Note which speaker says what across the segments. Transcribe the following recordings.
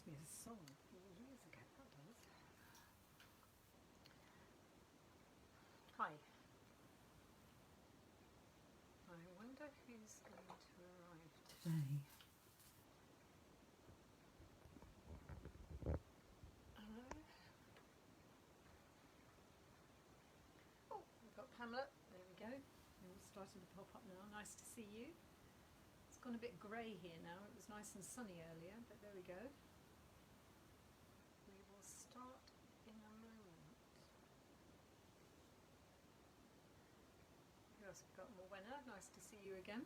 Speaker 1: reminds me of a song years ago, that does. Hi. I wonder who's going to arrive today. Hello. Oh, we've got Pamela. There we go. They're all starting to pop up now. Nice to see you. It's gone a bit grey here now. It was nice and sunny earlier, but there we go. We will start in a moment. Who else have we got? Morwenna, nice to see you again.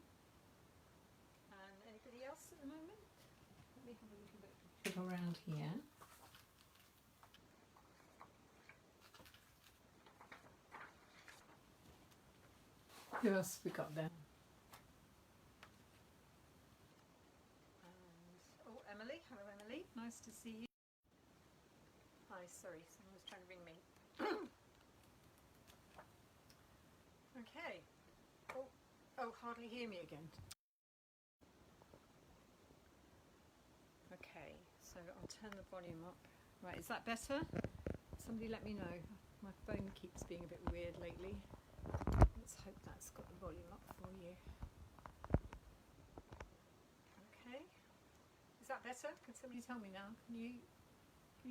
Speaker 1: And anybody else at the moment? Let me have a little bit of around here. Who else have we got there? And, oh, Emily. Hello, Emily. Nice to see you. Hi, sorry, someone was trying to ring me. Okay. Oh, hardly hear me again. Okay, so I'll turn the volume up. Right, is that better? Somebody let me know. My phone keeps being a bit weird lately. Let's hope that's got the volume up for you. Okay. Is that better? Can somebody tell me now? Can you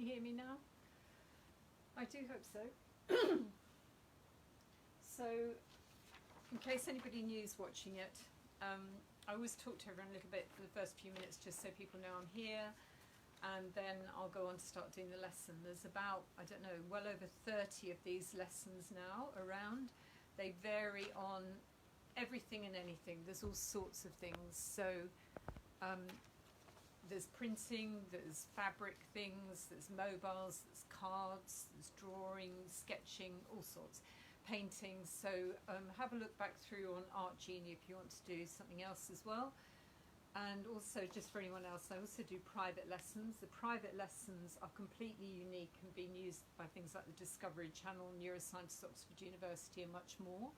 Speaker 1: hear me now? I do hope so. So, in case anybody new's watching it, I always talk to everyone a little bit for the first few minutes just so people know I'm here, and then I'll go on to start doing the lesson. There's about, I don't know, well over 30 of these lessons now around. They vary on everything and anything. There's all sorts of things. So there's printing, there's fabric things, there's mobiles, there's cards, there's drawing, sketching, all sorts. Painting. So have a look back through on Art Jeanni if you want to do something else as well. And also, just for anyone else, I also do private lessons. The private lessons are completely unique and being used by things like the Discovery Channel, Neuroscience, Oxford University, and much more.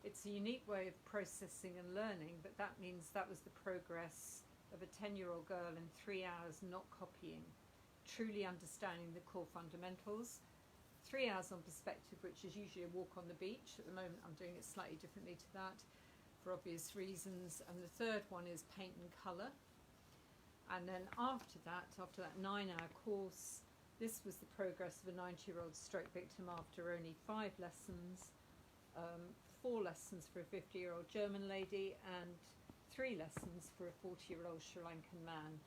Speaker 1: It's a unique way of processing and learning, but that means that was the progress of a 10-year-old girl in 3 hours, not copying, truly understanding the core fundamentals. 3 hours on perspective, which is usually a walk on the beach. At the moment I'm doing it slightly differently to that for obvious reasons. And the third one is paint and colour. And then after that 9-hour course, this was the progress of a 90-year-old stroke victim after only 5 lessons, 4 lessons for a 50-year-old German lady and 3 lessons for a 40-year-old Sri Lankan man.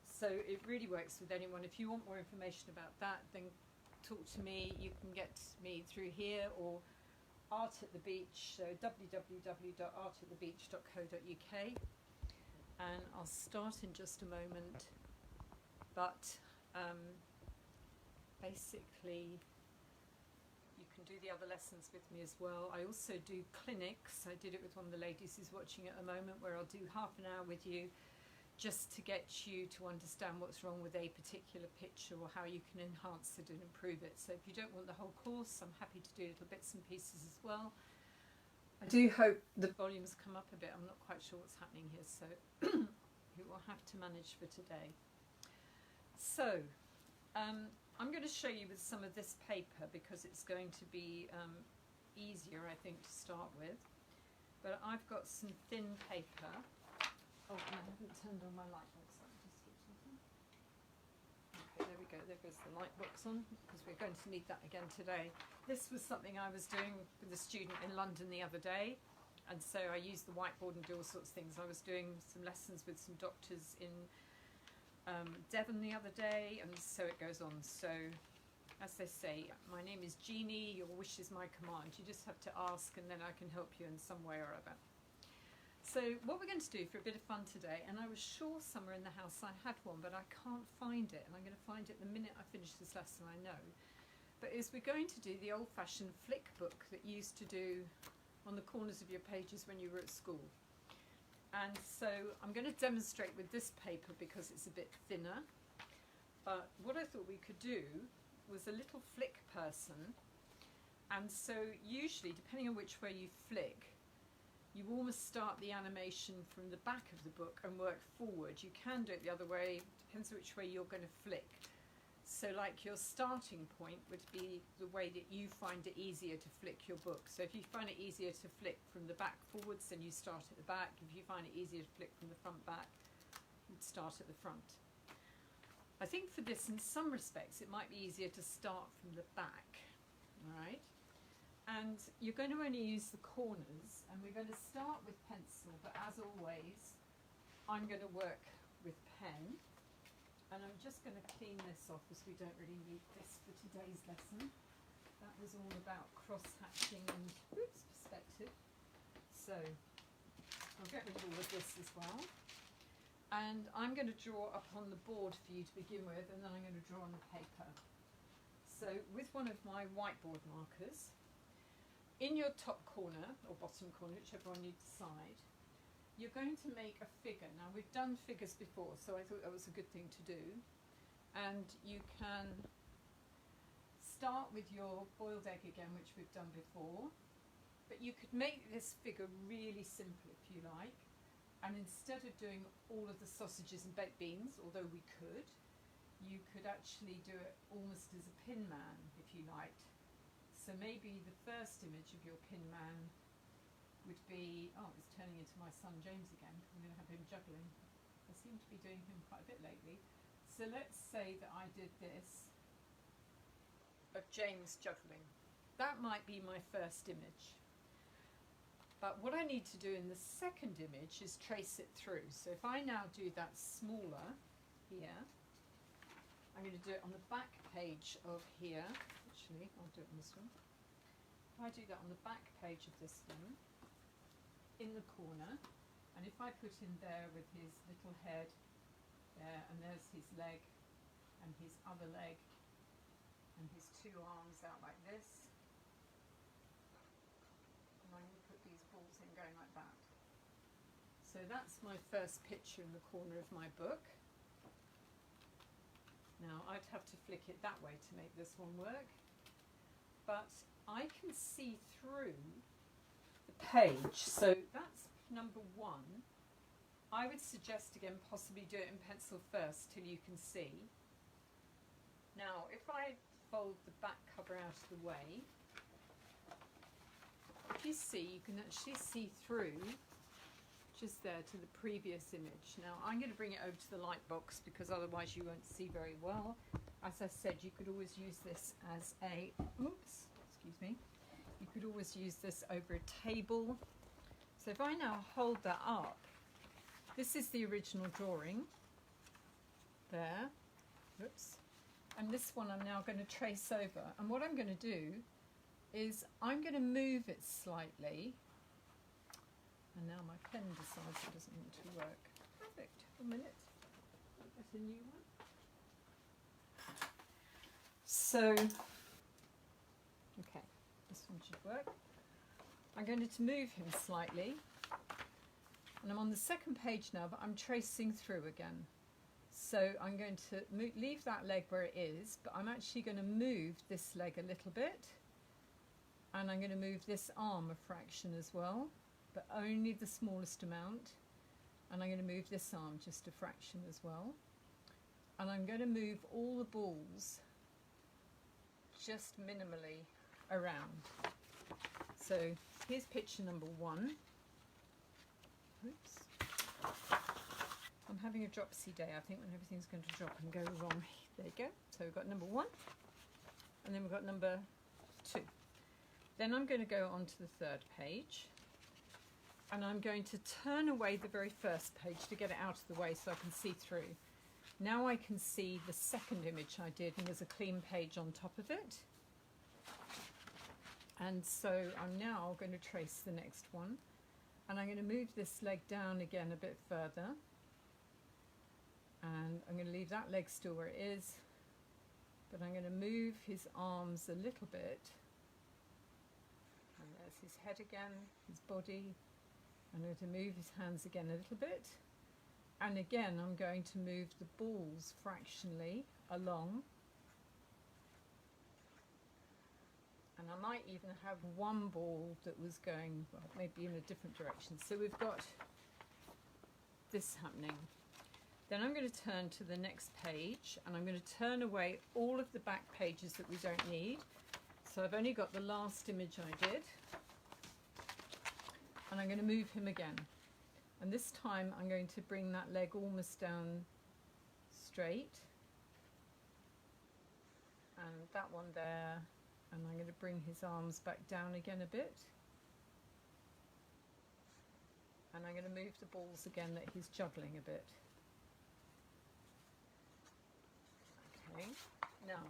Speaker 1: So it really works with anyone. If you want more information about that, then talk to me. You can get me through here or Art at the Beach, so www.artatthebeach.co.uk, and I'll start in just a moment. But basically you can do the other lessons with me as well. I also do clinics. I did it with one of the ladies who's watching at the moment, where I'll do half an hour with you just to get you to understand what's wrong with a particular picture or how you can enhance it and improve it. So if you don't want the whole course, I'm happy to do little bits and pieces as well. I do hope the volumes come up a bit. I'm not quite sure what's happening here, so you will have to manage for today. So I'm going to show you with some of this paper because it's going to be easier, I think, to start with. But I've got some thin paper. Oh, I haven't turned on my light box. Okay, there we go. There goes the light box on, because we're going to need that again today. This was something I was doing with a student in London the other day, and so I used the whiteboard and do all sorts of things. I was doing some lessons with some doctors in Devon the other day, and so it goes on. So, as they say, my name is Jeannie, your wish is my command. You just have to ask, and then I can help you in some way or other. So what we're going to do for a bit of fun today, and I was sure somewhere in the house I had one, but I can't find it, and I'm going to find it the minute I finish this lesson, I know. But is we're going to do the old-fashioned flick book that you used to do on the corners of your pages when you were at school. And so I'm going to demonstrate with this paper because it's a bit thinner. But what I thought we could do was a little flick person. And so usually, depending on which way you flick, you almost start the animation from the back of the book and work forward. You can do it the other way, depends which way you're going to flick. So like your starting point would be the way that you find it easier to flick your book. So if you find it easier to flick from the back forwards, then you start at the back. If you find it easier to flick from the front back, you'd start at the front. I think for this, in some respects, it might be easier to start from the back, all right? And you're going to only use the corners, and we're going to start with pencil, but as always, I'm going to work with pen. And I'm just going to clean this off as we don't really need this for today's lesson. That was all about cross-hatching and perspective. So I'll get rid of all of this as well. And I'm going to draw up on the board for you to begin with, and then I'm going to draw on the paper. So with one of my whiteboard markers, in your top corner, or bottom corner, whichever one you decide, you're going to make a figure. Now we've done figures before, so I thought that was a good thing to do. And you can start with your boiled egg again, which we've done before, but you could make this figure really simple if you like. And instead of doing all of the sausages and baked beans, although we could, you could actually do it almost as a pin man if you liked. So maybe the first image of your pin man would be, oh, it's turning into my son James again. I'm going to have him juggling. I seem to be doing him quite a bit lately. So let's say that I did this of James juggling. That might be my first image. But what I need to do in the second image is trace it through. So if I now do that smaller here, I'm going to do it on the back page of here. Actually, I'll do it on this one. If I do that on the back page of this one, in the corner, and if I put in there with his little head there, and there's his leg and his other leg and his two arms out like this, and I'm going to put these balls in going like that. So that's my first picture in the corner of my book. Now I'd have to flick it that way to make this one work, but I can see through page. So that's number one. I would suggest again possibly do it in pencil first till you can see. Now if I fold the back cover out of the way, if you see, you can actually see through just there to the previous image. Now I'm going to bring it over to the light box because otherwise you won't see very well. As I said, you could always use this as a, excuse me, you could always use this over a table. So if I now hold that up, this is the original drawing there, oops, and this one I'm now going to trace over. And what I'm going to do is I'm going to move it slightly, and now my pen decides it doesn't want to work. Perfect, 1 minute, that's a new one. So, okay, this one should work. I'm going to move him slightly, and I'm on the second page now, but I'm tracing through again. So I'm going to leave that leg where it is, but I'm actually going to move this leg a little bit, and I'm going to move this arm a fraction as well, but only the smallest amount, and I'm going to move this arm just a fraction as well, and I'm going to move all the balls just minimally around. So here's picture number one. Oops. I'm having a dropsy day, I think, when everything's going to drop and go wrong. There you go. So we've got number one, and then we've got number two. Then I'm going to go on to the third page, and I'm going to turn away the very first page to get it out of the way so I can see through. Now I can see the second image I did, and there's a clean page on top of it. And so I'm now going to trace the next one, and I'm going to move this leg down again a bit further, and I'm going to leave that leg still where it is, but I'm going to move his arms a little bit, and there's his head again, his body. I'm going to move his hands again a little bit, and again I'm going to move the balls fractionally along. And I might even have one ball that was going, well, maybe in a different direction. So we've got this happening. Then I'm going to turn to the next page, and I'm going to turn away all of the back pages that we don't need. So I've only got the last image I did, and I'm going to move him again. And this time I'm going to bring that leg almost down straight, and that one there, and I'm going to bring his arms back down again a bit, and I'm going to move the balls again that he's juggling a bit. Okay, now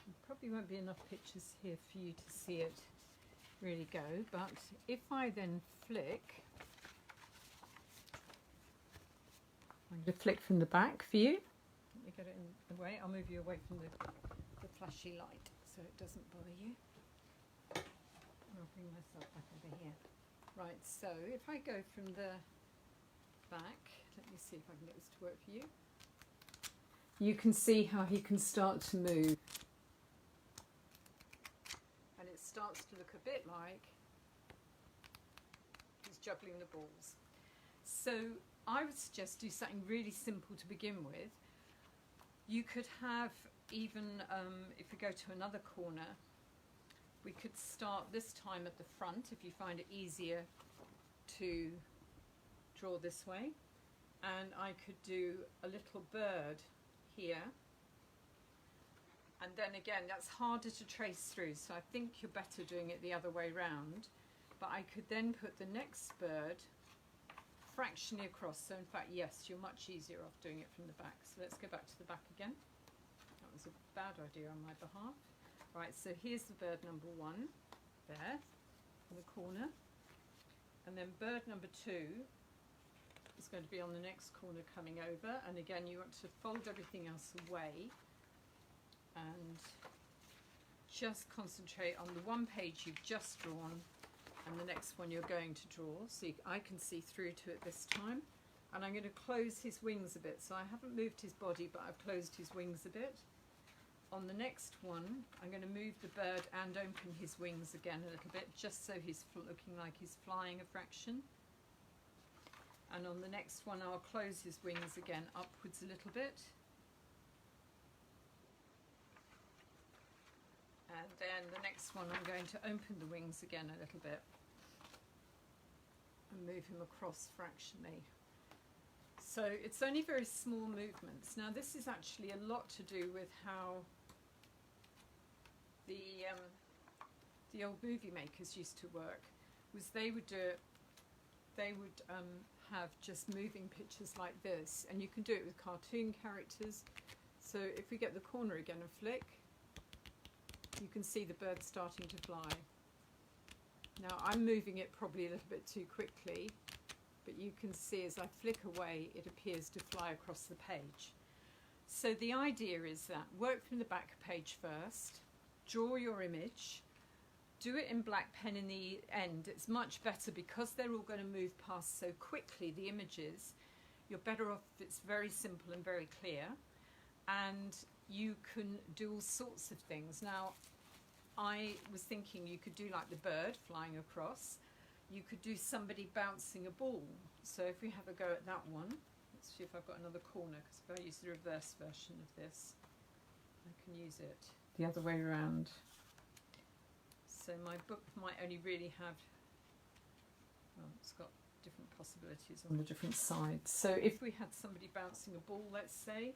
Speaker 1: there probably won't be enough pictures here for you to see it really go, but if I then flick, I'm going to flick from the back for you. Let me get it in the way. I'll move you away from the flashy light so it doesn't bother you. I'll bring myself back over here. Right, so if I go from the back, let me see if I can get this to work for you. You can see how he can start to move. And it starts to look a bit like he's juggling the balls. So I would suggest do something really simple to begin with. You could have even, if we go to another corner, we could start this time at the front if you find it easier to draw this way. And I could do a little bird here. And then again, that's harder to trace through, so I think you're better doing it the other way round. But I could then put the next bird fractionally across. So in fact, yes, you're much easier off doing it from the back. So let's go back to the back again. That was a bad idea on my behalf. Right, so here's the bird number 1 there in the corner. And then bird number 2 is going to be on the next corner coming over. And again, you want to fold everything else away and just concentrate on the one page you've just drawn and the next one you're going to draw. So I can see through to it this time. And I'm going to close his wings a bit. So I haven't moved his body, but I've closed his wings a bit. On the next one, I'm going to move the bird and open his wings again a little bit, just so he's looking like he's flying a fraction. And on the next one, I'll close his wings again upwards a little bit. And then the next one, I'm going to open the wings again a little bit and move him across fractionally. So it's only very small movements. Now this is actually a lot to do with how the old movie makers used to work. Was they would do it, they would have just moving pictures like this, and you can do it with cartoon characters. So if we get the corner again and flick, you can see the bird starting to fly. Now I'm moving it probably a little bit too quickly, but you can see as I flick away, it appears to fly across the page. So the idea is that work from the back page first, draw your image, do it in black pen in the end. It's much better because they're all going to move past so quickly, the images. You're better off if it's very simple and very clear. And you can do all sorts of things. Now, I was thinking you could do like the bird flying across. You could do somebody bouncing a ball. So if we have a go at that one, let's see if I've got another corner, because if I use the reverse version of this, I can use it the other way around. So my book might only really have, well, it's got different possibilities on the different sides. So if we had somebody bouncing a ball, let's say,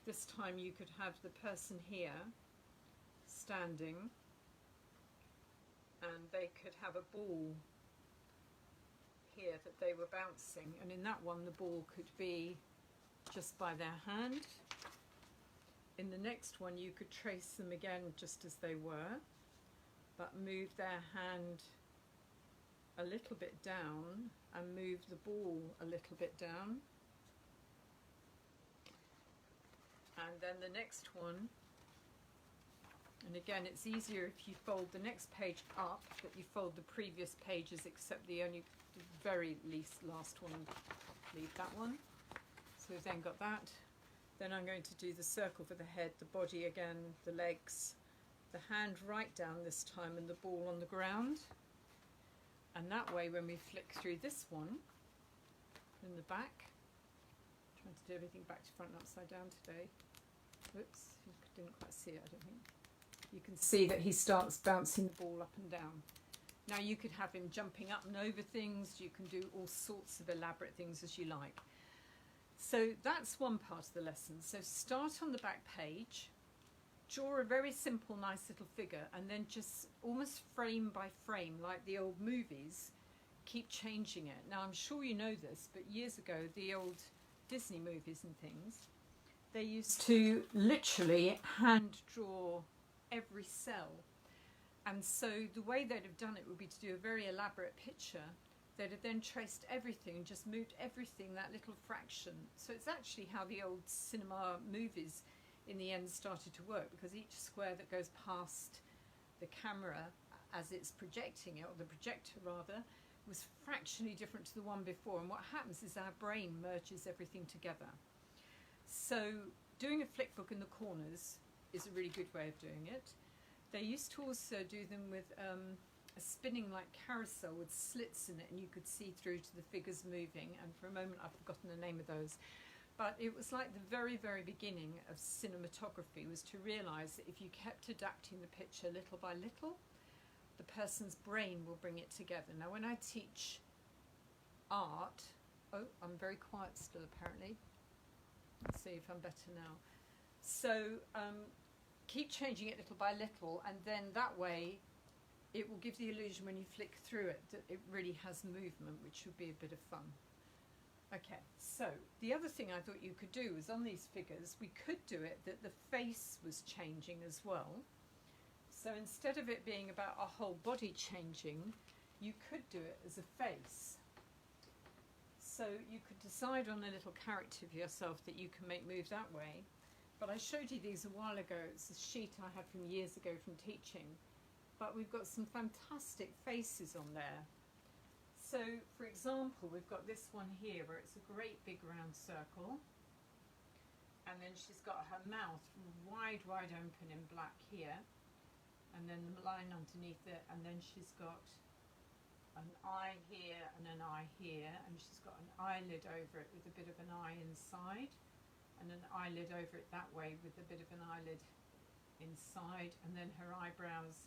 Speaker 1: this time you could have the person here standing, and they could have a ball here that they were bouncing, and in that one the ball could be just by their hand. In the next one you could trace them again just as they were, but move their hand a little bit down and move the ball a little bit down. And then the next one, and again it's easier if you fold the next page up, that you fold the previous pages, except the very last one, leave that one. So we've then got that. Then I'm going to do the circle for the head, the body again, the legs, the hand right down this time, and the ball on the ground. And that way when we flick through this one in the back, Trying to do everything back to front and upside down today. Whoops, you didn't quite see it, I don't think. You can see that he starts bouncing the ball up and down. Now you could have him jumping up and over things, you can do all sorts of elaborate things as you like. So that's one part of the lesson. So start on the back page, draw a very simple, nice little figure, and then just almost frame by frame, like the old movies, keep changing it. Now I'm sure you know this, but years ago, the old Disney movies and things, they used to literally hand draw every cell. And so the way they'd have done it would be to do a very elaborate picture. They'd have then traced everything and just moved everything that little fraction. So it's actually how the old cinema movies in the end started to work, because each square that goes past the camera as it's projecting it, or the projector rather, was fractionally different to the one before. And what happens is our brain merges everything together. So doing a flick book in the corners is a really good way of doing it. They used to also do them with a spinning like carousel with slits in it, and you could see through to the figures moving. And for a moment I've forgotten the name of those. But it was like the very, very beginning of cinematography, was to realise that if you kept adapting the picture little by little, the person's brain will bring it together. Now when I teach art, oh, I'm very quiet still apparently. Let's see if I'm better now. So keep changing it little by little, and then that way it will give the illusion when you flick through it that it really has movement, which would be a bit of fun. Okay, so the other thing I thought you could do was on these figures, we could do it that the face was changing as well. So instead of it being about a whole body changing, you could do it as a face. So you could decide on a little character of yourself that you can make move that way. But I showed you these a while ago. It's a sheet I had from years ago from teaching. But we've got some fantastic faces on there. So, for example, we've got this one here where it's a great big round circle. And then she's got her mouth wide, wide open in black here. And then the line underneath it. And then she's got an eye here and an eye here. And she's got an eyelid over it with a bit of an eye inside. And an eyelid over it that way with a bit of an eyelid inside, and then her eyebrows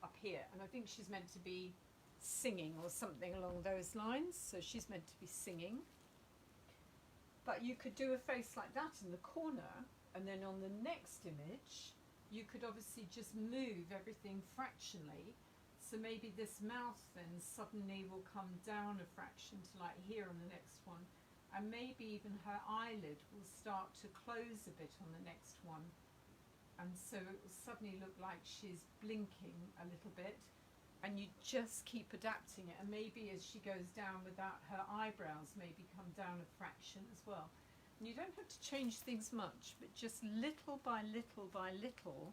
Speaker 1: up here. And I think she's meant to be singing or something along those lines, so she's meant to be singing. But you could do a face like that in the corner, and then on the next image you could obviously just move everything fractionally. So maybe this mouth then suddenly will come down a fraction to like here on the next one. And maybe even her eyelid will start to close a bit on the next one. And so it will suddenly look like she's blinking a little bit. And you just keep adapting it. And maybe as she goes down without her eyebrows, maybe come down a fraction as well. And you don't have to change things much, but just little by little by little,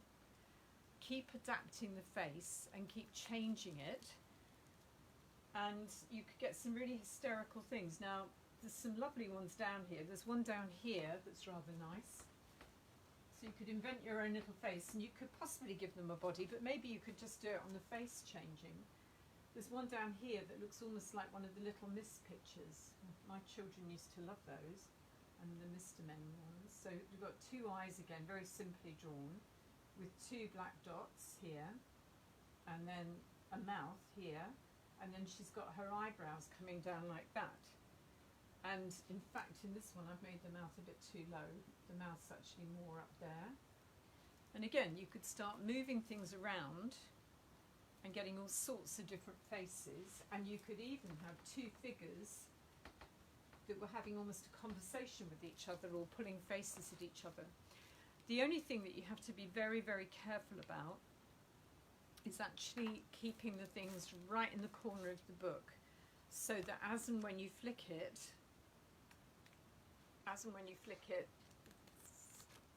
Speaker 1: keep adapting the face and keep changing it. And you could get some really hysterical things. Now, there's some lovely ones down here. There's one down here that's rather nice. So you could invent your own little face, and you could possibly give them a body, but maybe you could just do it on the face changing. There's one down here that looks almost like one of the Little Miss pictures. My children used to love those, and the Mr. Men ones. So we've got two eyes again, very simply drawn, with two black dots here, and then a mouth here, and then she's got her eyebrows coming down like that. And in fact, in this one, I've made the mouth a bit too low. The mouth's actually more up there. And again, you could start moving things around and getting all sorts of different faces. And you could even have two figures that were having almost a conversation with each other, or pulling faces at each other. The only thing that you have to be very, very careful about is actually keeping the things right in the corner of the book, so that as and when you flick it,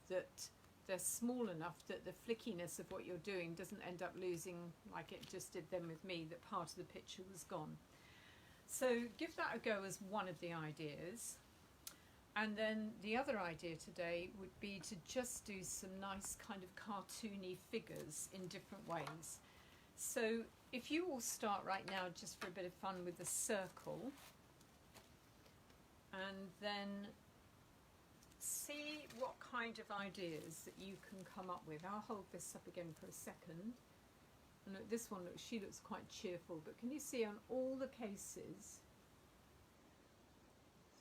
Speaker 1: that they're small enough that the flickiness of what you're doing doesn't end up losing, like it just did then with me, that part of the picture was gone. So give that a go as one of the ideas. And then the other idea today would be to just do some nice kind of cartoony figures in different ways. So if you all start right now just for a bit of fun with a circle, and then see what kind of ideas that you can come up with. I'll hold this up again for a second. And look, this one, she looks quite cheerful, but can you see on all the cases?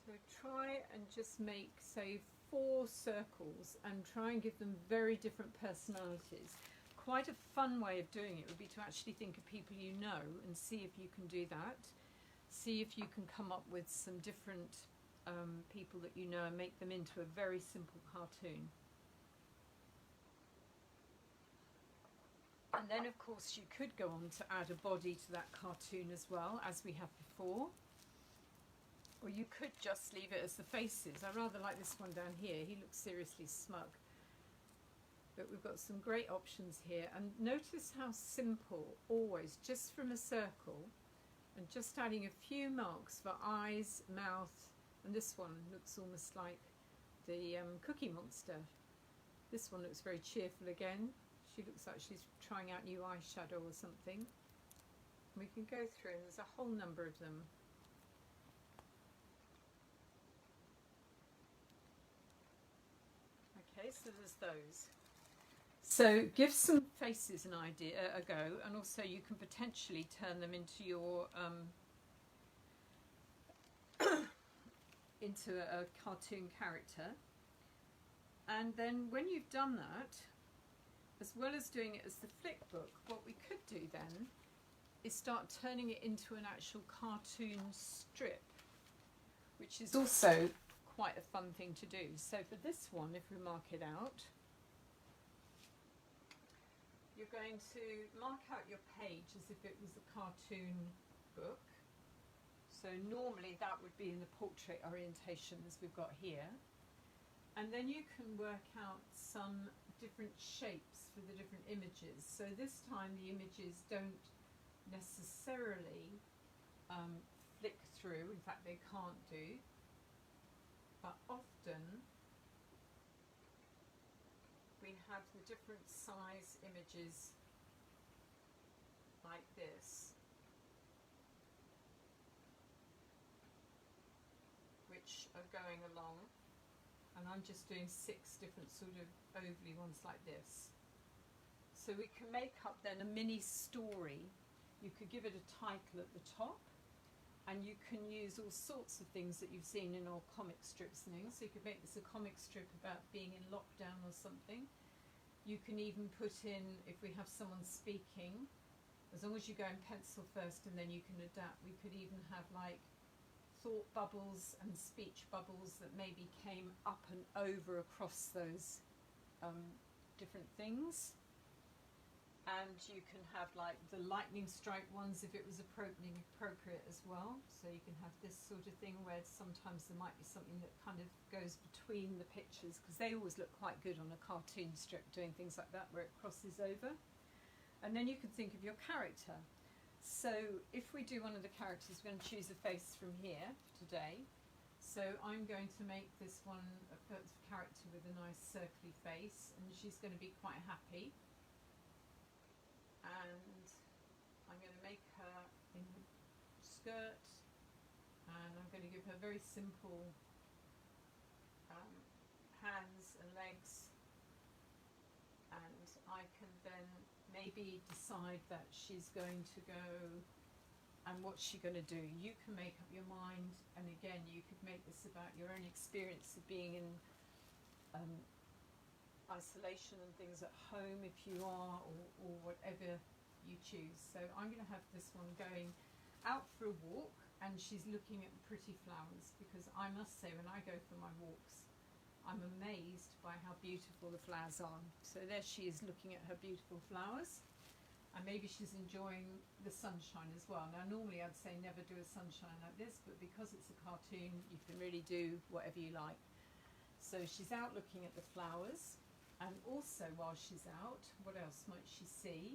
Speaker 1: So try and just make, say, 4 circles and try and give them very different personalities. Quite a fun way of doing it would be to actually think of people you know and see if you can do that. See if you can come up with some different people that you know and make them into a very simple cartoon. And then of course you could go on to add a body to that cartoon as well, as we have before. Or you could just leave it as the faces. I rather like this one down here. He looks seriously smug. But we've got some great options here. And notice how simple, always, just from a circle, and just adding a few marks for eyes, mouth, and this one looks almost like the Cookie Monster. This one looks very cheerful again. She looks like she's trying out new eyeshadow or something. We can go through, and there's a whole number of them. Okay, so there's those. So give some faces an idea, a go, and also you can potentially turn them into your into a cartoon character. And then when you've done that, as well as doing it as the flick book, what we could do then is start turning it into an actual cartoon strip, which is also quite a fun thing to do. So for this one, if we mark it out, you're going to mark out your page as if it was a cartoon book. So normally that would be in the portrait orientation as we've got here. And then you can work out some different shapes for the different images. So this time the images don't necessarily flick through. In fact, they can't do. But often we have the different size images like this, which are going along, and I'm just doing 6 different sort of ovally ones like this. So we can make up then a mini story. You could give it a title at the top, and you can use all sorts of things that you've seen in all comic strips and things. So you could make this a comic strip about being in lockdown or something. You can even put in, if we have someone speaking, as long as you go in pencil first and then you can adapt, we could even have like thought bubbles and speech bubbles that maybe came up and over across those different things. And you can have like the lightning strike ones if it was appropriate as well. So you can have this sort of thing where sometimes there might be something that kind of goes between the pictures, because they always look quite good on a cartoon strip, doing things like that where it crosses over. And then you can think of your character. So if we do one of the characters, we're going to choose a face from here today. So I'm going to make this one a character with a nice circly face, and she's going to be quite happy. And I'm going to make her in a skirt, and I'm going to give her very simple hands and legs, and I can then maybe decide that she's going to go, and what's she going to do? You can make up your mind, and again you could make this about your own experience of being in isolation and things at home if you are, or whatever you choose. So I'm going to have this one going out for a walk, and she's looking at the pretty flowers, because I must say when I go for my walks I'm amazed by how beautiful the flowers are. So there she is looking at her beautiful flowers, and maybe she's enjoying the sunshine as well. Now normally I'd say never do a sunshine like this, but because it's a cartoon you can really do whatever you like. So she's out looking at the flowers. And also while she's out, what else might she see?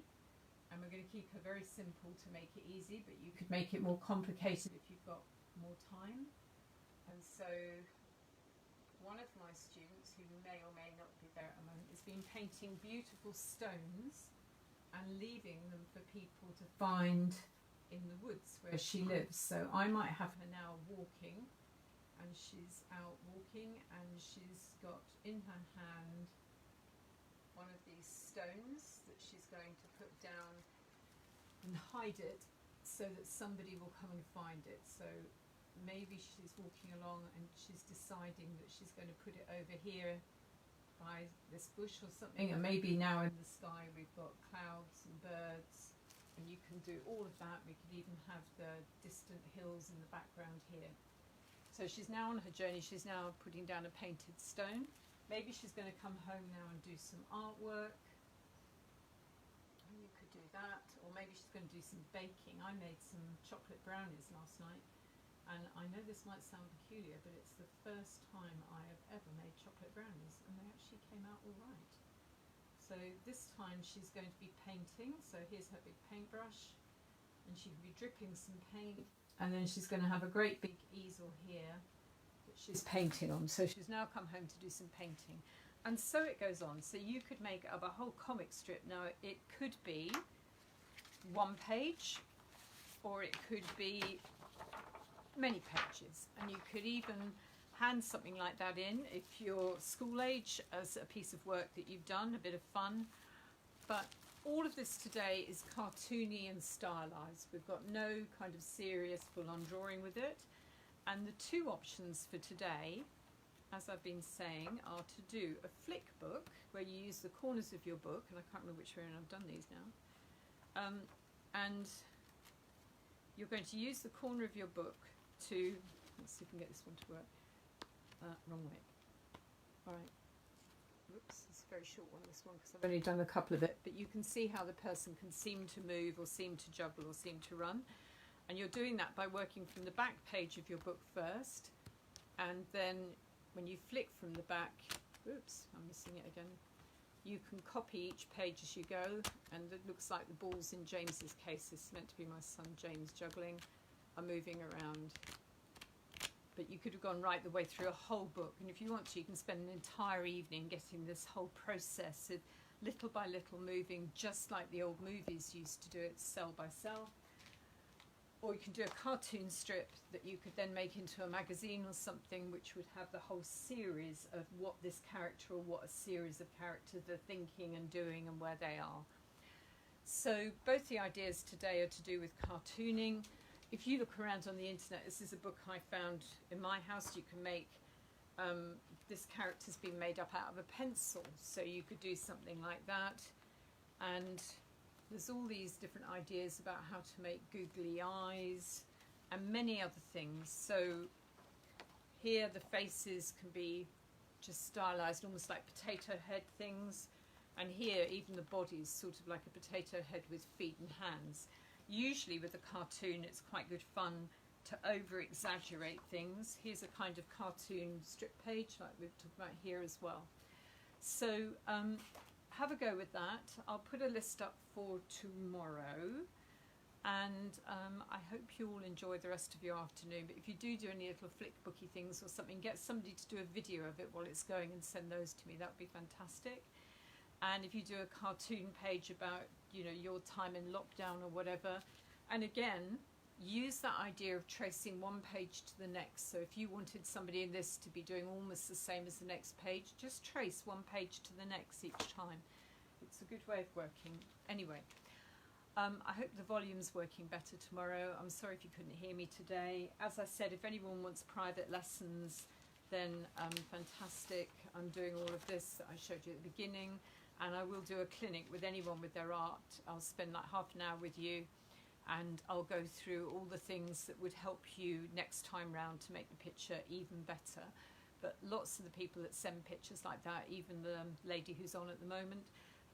Speaker 1: And we're going to keep her very simple to make it easy, but you could make it more complicated if you've got more time. And so one of my students, who may or may not be there at the moment, has been painting beautiful stones and leaving them for people to find in the woods where she lives. So I might have her now walking, and she's out walking, and she's got in her hand one of these stones that she's going to put down and hide it so that somebody will come and find it. So maybe she's walking along and she's deciding that she's going to put it over here by this bush or something, and maybe now in the sky we've got clouds and birds, and you can do all of that. We could even have the distant hills in the background here. So she's now on her journey. She's now putting down a painted stone. Maybe she's going to come home now and do some artwork. You could do that. Or maybe she's going to do some baking. I made some chocolate brownies last night. And I know this might sound peculiar, but it's the first time I have ever made chocolate brownies. And they actually came out all right. So this time she's going to be painting. So here's her big paintbrush. And she can be dripping some paint. And then she's going to have a great big easel here she's painting on. So she's now come home to do some painting, and so it goes on. So you could make up a whole comic strip. Now it could be one page, or it could be many pages, and you could even hand something like that in if you're school age as a piece of work that you've done, a bit of fun. But all of this today is cartoony and stylized. We've got no kind of serious full-on drawing with it. And the two options for today, as I've been saying, are to do a flick book, where you use the corners of your book, and I can't remember which way around I've done these now, and you're going to use the corner of your book to, let's see if we can get this one to work, wrong way, alright, whoops, it's a very short one, this one, because I've only done a couple of it, but you can see how the person can seem to move, or seem to juggle, or seem to run. And you're doing that by working from the back page of your book first, and then when you flick from the back, oops, I'm missing it again, you can copy each page as you go, and it looks like the balls in James's case, this is meant to be my son James juggling, are moving around. But you could have gone right the way through a whole book, and if you want to, you can spend an entire evening getting this whole process of little by little moving, just like the old movies used to do it, cell by cell. Or you can do a cartoon strip that you could then make into a magazine or something, which would have the whole series of what this character, or what a series of characters are thinking and doing and where they are. So both the ideas today are to do with cartooning. If you look around on the internet, this is a book I found in my house. You can make, this character's been made up out of a pencil, so you could do something like that. And there's all these different ideas about how to make googly eyes and many other things. So here the faces can be just stylized, almost like potato head things. And here even the body's sort of like a potato head with feet and hands. Usually with a cartoon it's quite good fun to over-exaggerate things. Here's a kind of cartoon strip page like we've talked about here as well. So have a go with that. I'll put a list up for tomorrow, and I hope you all enjoy the rest of your afternoon. But if you do any little flick booky things or something, get somebody to do a video of it while it's going and send those to me. That would be fantastic. And if you do a cartoon page about, you know, your time in lockdown or whatever, and again, use that idea of tracing one page to the next. So if you wanted somebody in this to be doing almost the same as the next page, just trace one page to the next each time. It's a good way of working. Anyway, I hope the volume's working better tomorrow. I'm sorry if you couldn't hear me today. As I said, if anyone wants private lessons, then fantastic. I'm doing all of this that I showed you at the beginning, and I will do a clinic with anyone with their art. I'll spend like half an hour with you, and I'll go through all the things that would help you next time round to make the picture even better. But lots of the people that send pictures like that, even the lady who's on at the moment,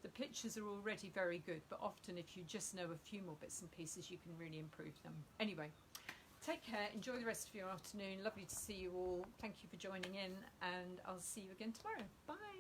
Speaker 1: the pictures are already very good, but often if you just know a few more bits and pieces, you can really improve them. Anyway, take care, enjoy the rest of your afternoon. Lovely to see you all. Thank you for joining in, and I'll see you again tomorrow. Bye.